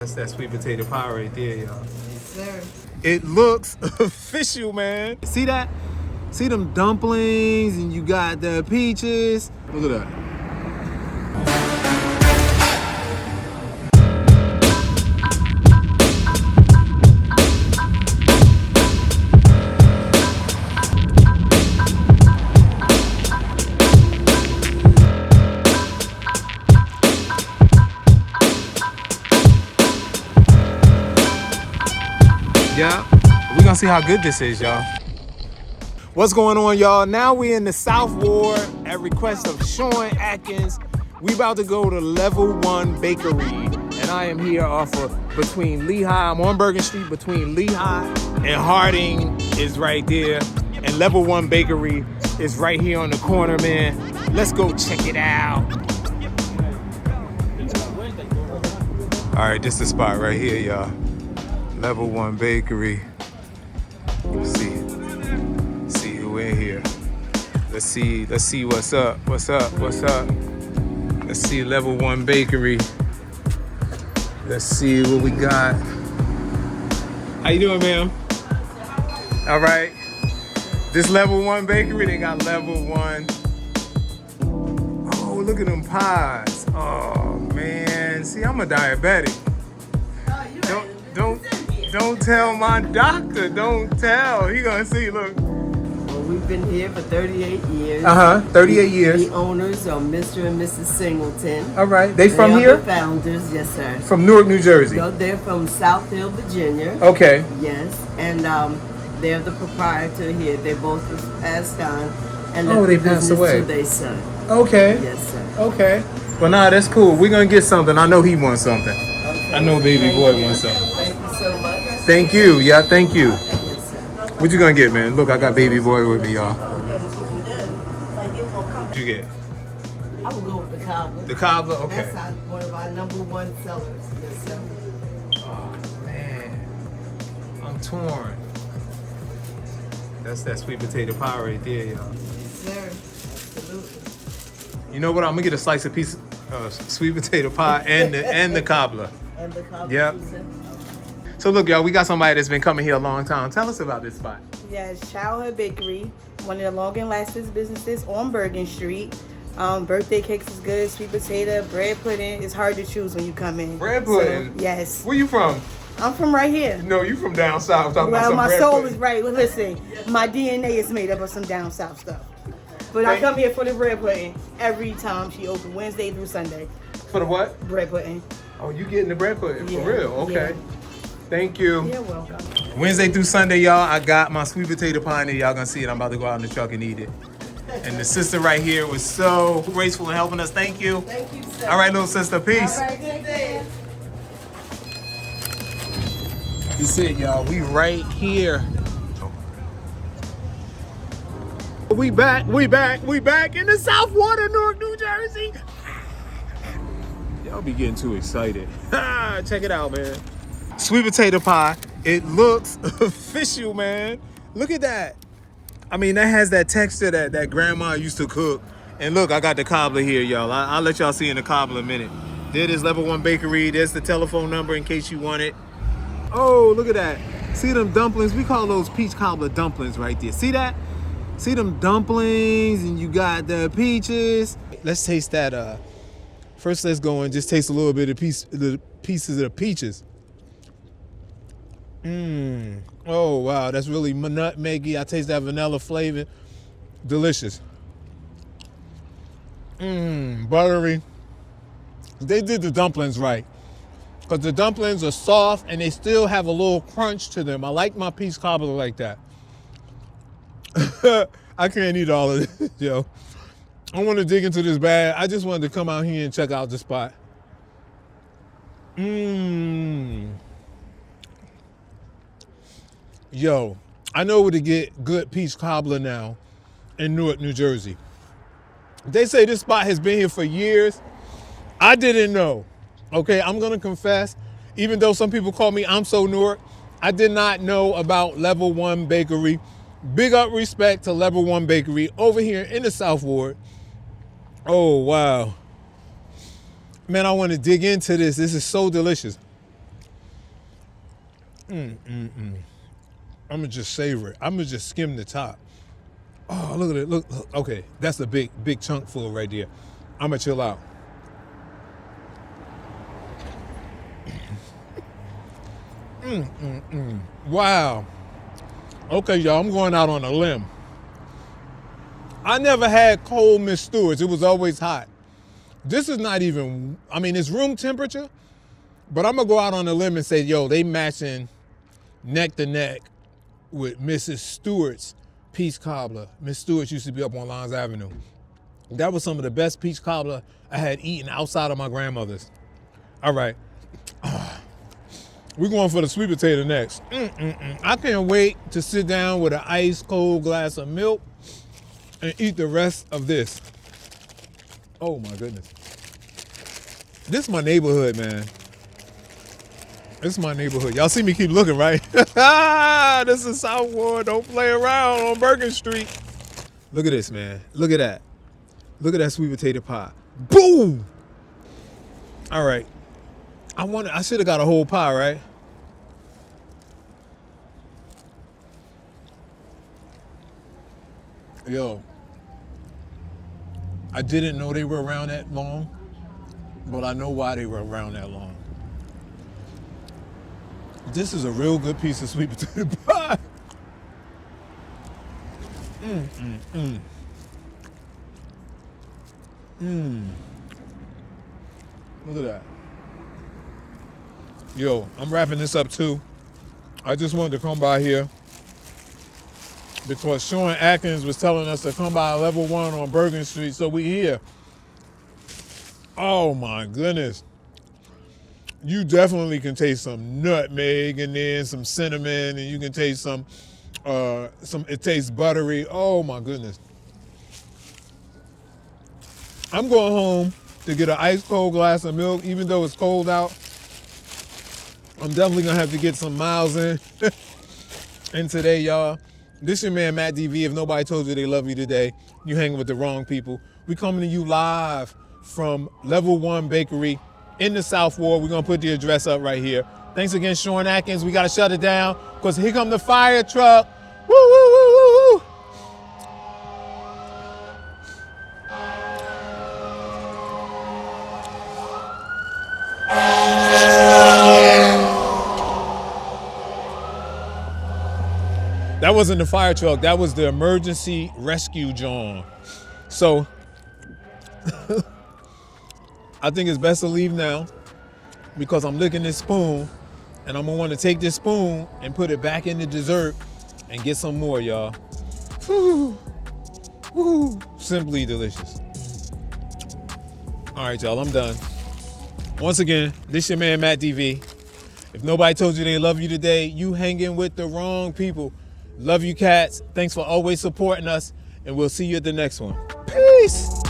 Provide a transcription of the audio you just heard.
That's that sweet potato pie right there, y'all. Yes, sir. It looks official, man. See that? See them dumplings and you got the peaches. Look at that. Yeah, we're gonna see how good this is, y'all. What's going on, y'all? Now we in the Southward at request of Sean Atkins. We about to go to Level 1 Bakery. And I am here off of between Lehigh. I'm on Bergen Street between Lehigh and Harding is right there. And Level 1 Bakery is right here on the corner, man. Let's go check it out. All right, this is the spot right here, y'all. Level 1 Bakery. Let's see who in here. Let's see what's up. Let's see Level 1 Bakery. Let's see what we got. How you doing, ma'am? All right. This Level 1 Bakery, they got Level 1. Oh, look at them pies. Oh man, see, I'm a diabetic. Don't tell my doctor. Don't tell. He gonna see. Look. Well, we've been here for 38 years. 38 years. The owners are Mr. and Mrs. Singleton. All right. They from are here? The founders, yes, sir. From Newark, New Jersey. So they're from South Hill, Virginia. Okay. Yes, and they're the proprietor here. They both passed on, and they the passed business away. to their son. Okay. Yes, sir. Okay. Well, nah, that's cool. We're gonna get something. I know he wants something. Okay. I know baby boy wants something. Thank you so much. Thank you. Yeah, thank you. Yes, sir. What you gonna get, man? Look, I got baby boy with me, y'all. What you get? I will go with the cobbler. The cobbler? Okay. That's one of our #1 sellers. Yes, sir. Oh, man. I'm torn. That's that sweet potato pie right there, y'all. Yes, sir. Absolutely. You know what? I'm gonna get a slice of piece of sweet potato pie and the cobbler. And the cobbler. Yep. So look, y'all, we got somebody that's been coming here a long time. Tell us about this spot. Yes, Childhood Bakery, one of the long and lasting businesses on Bergen Street. Birthday cakes is good, sweet potato, bread pudding. It's hard to choose when you come in. Bread pudding? So, yes. Where you from? I'm from right here. No, you from down south. Talking about Well, some my bread soul pudding. is right. Well, listen, my DNA is made up of some down south stuff. But I come here for the bread pudding every time she opens, Wednesday through Sunday. For the what? Bread pudding. Oh, you getting the bread pudding? Yeah, For real? Okay. yeah. Thank you. You're welcome. Wednesday through Sunday, y'all, I got my sweet potato pie in there. Y'all gonna see it. I'm about to go out in the truck and eat it. And the sister right here was so graceful in helping us. Thank you. Thank you, sir. All right, little sister. Peace. All right, good day. You see it, y'all. We right here. We back in the Southward of Newark, New Jersey. Y'all be getting too excited. Check it out, man. Sweet potato pie. It looks official, man. Look at that. I mean, that has that texture that grandma used to cook. And look, I got the cobbler here, y'all. I'll let y'all see in the cobbler in a minute. There is Level 1 Bakery. There's the telephone number in case you want it. Oh, look at that. See them dumplings? We call those Peach Cobbler dumplings right there. See that? See them dumplings and you got the peaches. Let's taste that. First, let's go and just taste a little bit of the pieces of the peaches. Oh, wow. That's really nutmeggy. I taste that vanilla flavor. Delicious. Buttery. They did the dumplings right. Because the dumplings are soft and they still have a little crunch to them. I like my peach cobbler like that. I can't eat all of this, yo. I want to dig into this bag. I just wanted to come out here and check out the spot. Yo, I know where to get good peach cobbler now in Newark, New Jersey. They say this spot has been here for years. I didn't know. Okay, I'm gonna confess, even though some people call me I'm so Newark, I did not know about Level 1 Bakery. Big up respect to Level 1 Bakery over here in the Southward. Oh, wow. Man, I want to dig into this. This is so delicious. I'm gonna just savor it. I'm gonna just skim the top. Oh, look at it. Look. Okay, that's a big chunk full right there. I'm gonna chill out. Wow. Okay, y'all, I'm going out on a limb. I never had cold Miss Stewart's. It was always hot. This is not even, I mean, it's room temperature, but I'm gonna go out on a limb and say, yo, they matching neck to neck with Mrs. Stewart's Peach Cobbler. Miss Stewart's used to be up on Lons Avenue. That was some of the best peach cobbler I had eaten outside of my grandmother's. All right. We're going for the sweet potato next. I can't wait to sit down with an ice cold glass of milk and eat the rest of this. Oh my goodness. This is my neighborhood, man. This is my neighborhood. Y'all see me keep looking, right? This is Southward. Don't play around on Bergen Street. Look at this, man. Look at that. Look at that sweet potato pie. Boom! All right. I should have got a whole pie, right? Yo, I didn't know they were around that long, but I know why they were around that long. This is a real good piece of sweet potato pie. Look at that. Yo, I'm wrapping this up too. I just wanted to come by here because Sean Atkins was telling us to come by level 1 on Bergen Street, so we here. Oh my goodness. You definitely can taste some nutmeg in there, some cinnamon, and you can taste it tastes buttery. Oh my goodness. I'm going home to get an ice cold glass of milk, even though it's cold out. I'm definitely gonna have to get some miles in today, y'all. This your man, Matt DV. If nobody told you they love you today, you hanging with the wrong people. We coming to you live from Level 1 Bakery in the Southward. We're gonna put the address up right here. Thanks again, Sean Atkins. We gotta shut it down because here come the fire truck. Woo, woo, woo, woo, woo. That wasn't the fire truck. That was the emergency rescue John. So I think it's best to leave now because I'm licking this spoon and I'm gonna want to take this spoon and put it back in the dessert and get some more, y'all. Woo. Woo. Simply delicious. All right, y'all, I'm done. Once again, this your man, Matt DV. If nobody told you they love you today, you hanging with the wrong people. Love you, cats. Thanks for always supporting us, and we'll see you at the next one. Peace.